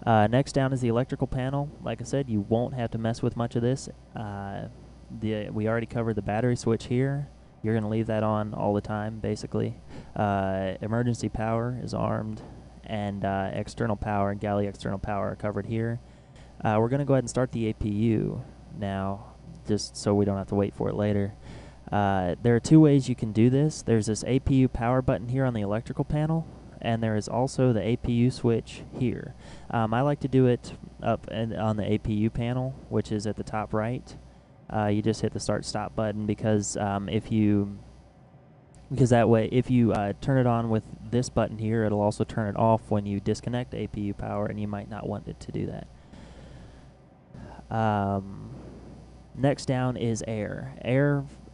Next down is the electrical panel. Like I said, you won't have to mess with much of this. We already covered the battery switch here. You're going to leave that on all the time, basically. Emergency power is armed, and external power and galley external power are covered here. We're going to go ahead and start the APU now, just so we don't have to wait for it later. There are two ways you can do this. There's this APU power button here on the electrical panel, and there is also the APU switch here. I like to do it up on the APU panel, which is at the top right. You just hit the start-stop button because that way, if you turn it on with this button here, it'll also turn it off when you disconnect APU power, and you might not want it to do that. Next down is air.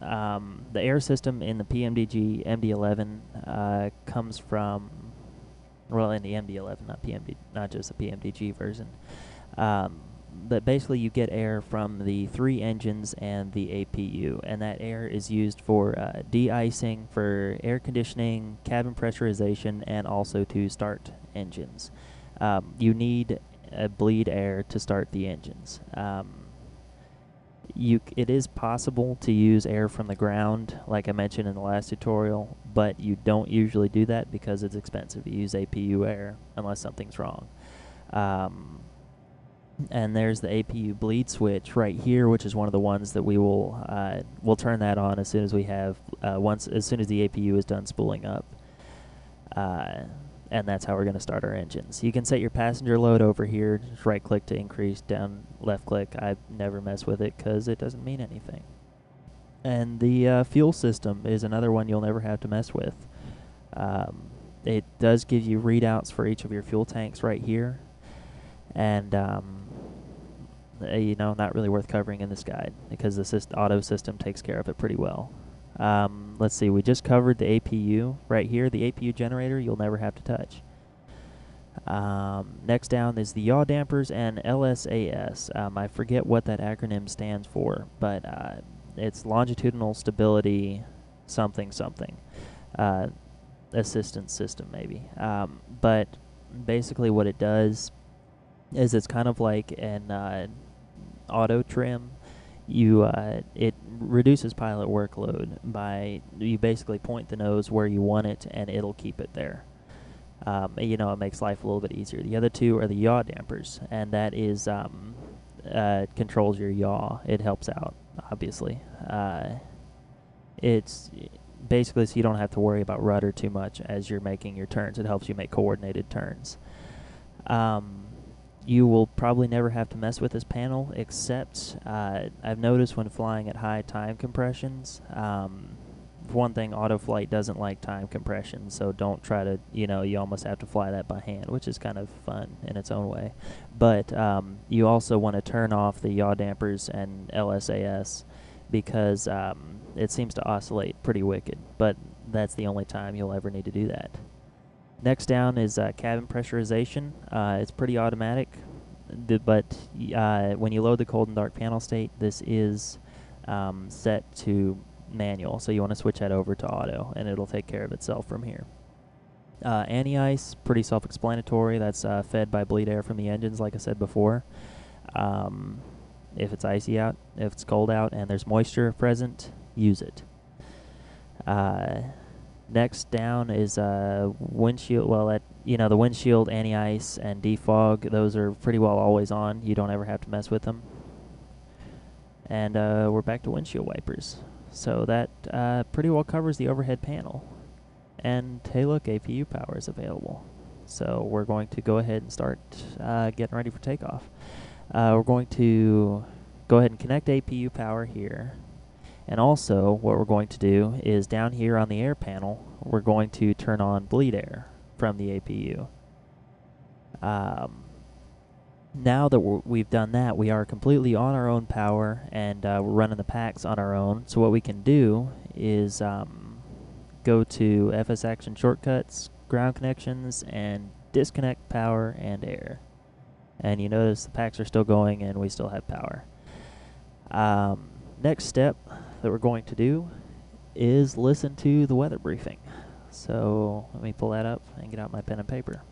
The air system in the PMDG MD-11 comes from, well, in the MD-11, not just the PMDG version. But basically, you get air from the 3 engines and the APU, and that air is used for de-icing, for air conditioning, cabin pressurization, and also to start engines. You need bleed air to start the engines. It is possible to use air from the ground, like I mentioned in the last tutorial, but you don't usually do that because it's expensive. You use APU air unless something's wrong. And there's the APU bleed switch right here, which is one of the ones that we'll turn that on as soon as we have as soon as the APU is done spooling up. And that's how we're going to start our engines. You can set your passenger load over here. Just right click to increase, down left click. I never mess with it because it doesn't mean anything. And the fuel system is another one you'll never have to mess with. It does give you readouts for each of your fuel tanks right here. And not really worth covering in this guide because the auto system takes care of it pretty well. Let's see, we just covered the APU right here. The APU generator you'll never have to touch. Next down is the yaw dampers and LSAS. I forget what that acronym stands for, but it's longitudinal stability something. Assistance system maybe. But basically what it does is it's kind of like an auto trim. It reduces pilot workload by you basically point the nose where you want it and it'll keep it there. It makes life a little bit easier. The other two are the yaw dampers, and that is controls your yaw. It helps out, obviously. It's basically so you don't have to worry about rudder too much as you're making your turns. It helps you make coordinated turns. You will probably never have to mess with this panel, except I've noticed when flying at high time compressions, for one thing, autoflight doesn't like time compression, so don't try to, you almost have to fly that by hand, which is kind of fun in its own way. But you also want to turn off the yaw dampers and LSAS because it seems to oscillate pretty wicked, but that's the only time you'll ever need to do that. Next down is cabin pressurization. It's pretty automatic, but when you load the cold and dark panel state, this is set to manual, so you want to switch that over to auto, and it'll take care of itself from here. Anti-ice, pretty self-explanatory. That's fed by bleed air from the engines, like I said before. If it's icy out, if it's cold out, and there's moisture present, use it. Next down is windshield. Well, the windshield, anti-ice, and defog. Those are pretty well always on. You don't ever have to mess with them. And we're back to windshield wipers. So that pretty well covers the overhead panel. And hey, look, APU power is available. So we're going to go ahead and start getting ready for takeoff. We're going to go ahead and connect APU power here. And also, what we're going to do is down here on the air panel, we're going to turn on bleed air from the APU. Now that we've done that, we are completely on our own power, and we're running the packs on our own. So what we can do is go to FS Action Shortcuts, Ground Connections, and disconnect power and air. And you notice the packs are still going, and we still have power. Next step that we're going to do is listen to the weather briefing. So let me pull that up and get out my pen and paper.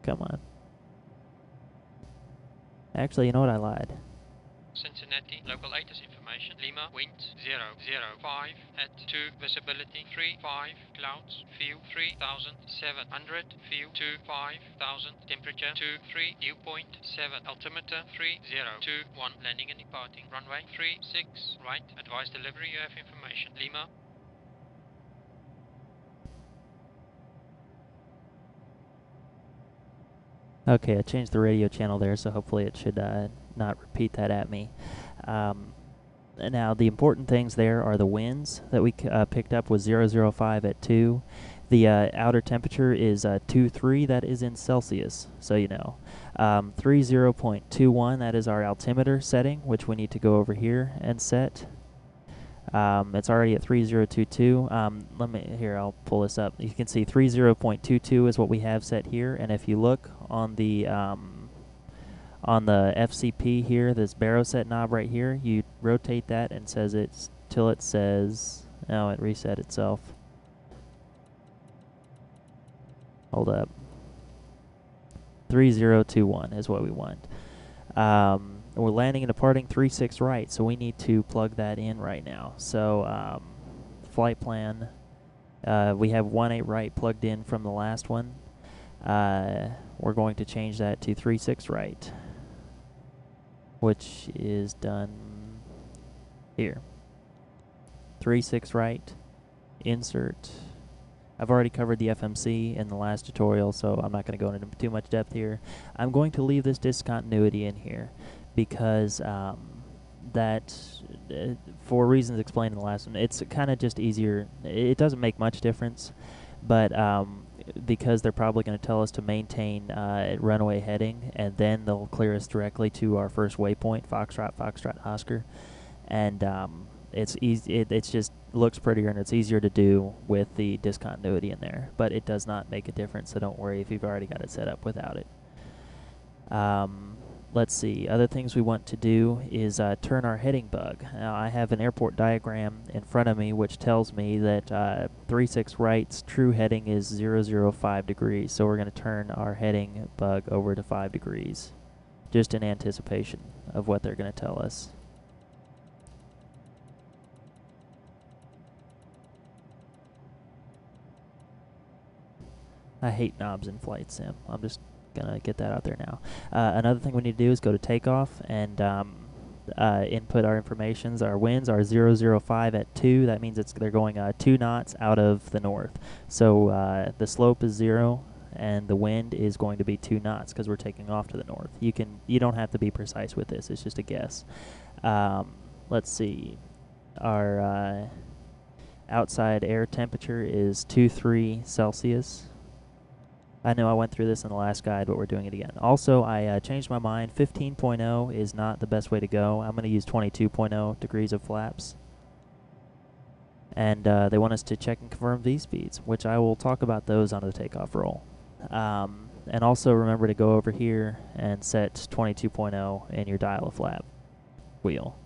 Come on. Actually, you know what? I lied. Cincinnati, local 8 is information. Lima, wind 005 at 2, visibility 35, clouds, view 3700, view 5000, temperature 23, dew point 7, altimeter 3021, landing and departing, runway 36, right, advise delivery, you have information. Lima. Okay, I changed the radio channel there, so hopefully it should not repeat that at me. Now, the important things there are the winds that we picked up was 005 at 2. The outer temperature is 23, that is in Celsius, so you know. 30.21, that is our altimeter setting, which we need to go over here and set. It's already at 3022. I'll pull this up. You can see 30.22 is what we have set here, and if you look on the FCP here, this baro set knob right here, you rotate that and says it's till it says, oh, it reset itself. Hold up. 3021 is what we want. We're landing and departing 36 right, so we need to plug that in right now. So flight plan, we have 18 right plugged in from the last one. We're going to change that to 36 right, which is done here. 36 right, insert. I've already covered the FMC in the last tutorial, so I'm not going to go into too much depth here. I'm going to leave this discontinuity in here because for reasons explained in the last one, it's kind of just easier. It doesn't make much difference, but because they're probably going to tell us to maintain runway heading, and then they'll clear us directly to our first waypoint, Foxtrot, Oscar, and it's easy. It just looks prettier and it's easier to do with the discontinuity in there, but it does not make a difference, so don't worry if you've already got it set up without it. Let's see, other things we want to do is turn our heading bug. Now, I have an airport diagram in front of me which tells me that 36 right's true heading is 005 degrees, so we're going to turn our heading bug over to 5 degrees, just in anticipation of what they're going to tell us. I hate knobs in Flight Sim. I'm just gonna get that out there now. Another thing we need to do is go to takeoff and input our informations. Our winds are 005 at 2. That means they're going 2 knots out of the north. So the slope is 0 and the wind is going to be 2 knots because we're taking off to the north. You don't have to be precise with this. It's just a guess. Let's see. Our outside air temperature is 23 Celsius. I know I went through this in the last guide, but we're doing it again. Also, I changed my mind. 15.0 is not the best way to go. I'm going to use 22.0 degrees of flaps. And they want us to check and confirm V-speeds, which I will talk about those on the takeoff roll. And also remember to go over here and set 22.0 in your dial-a-flap wheel.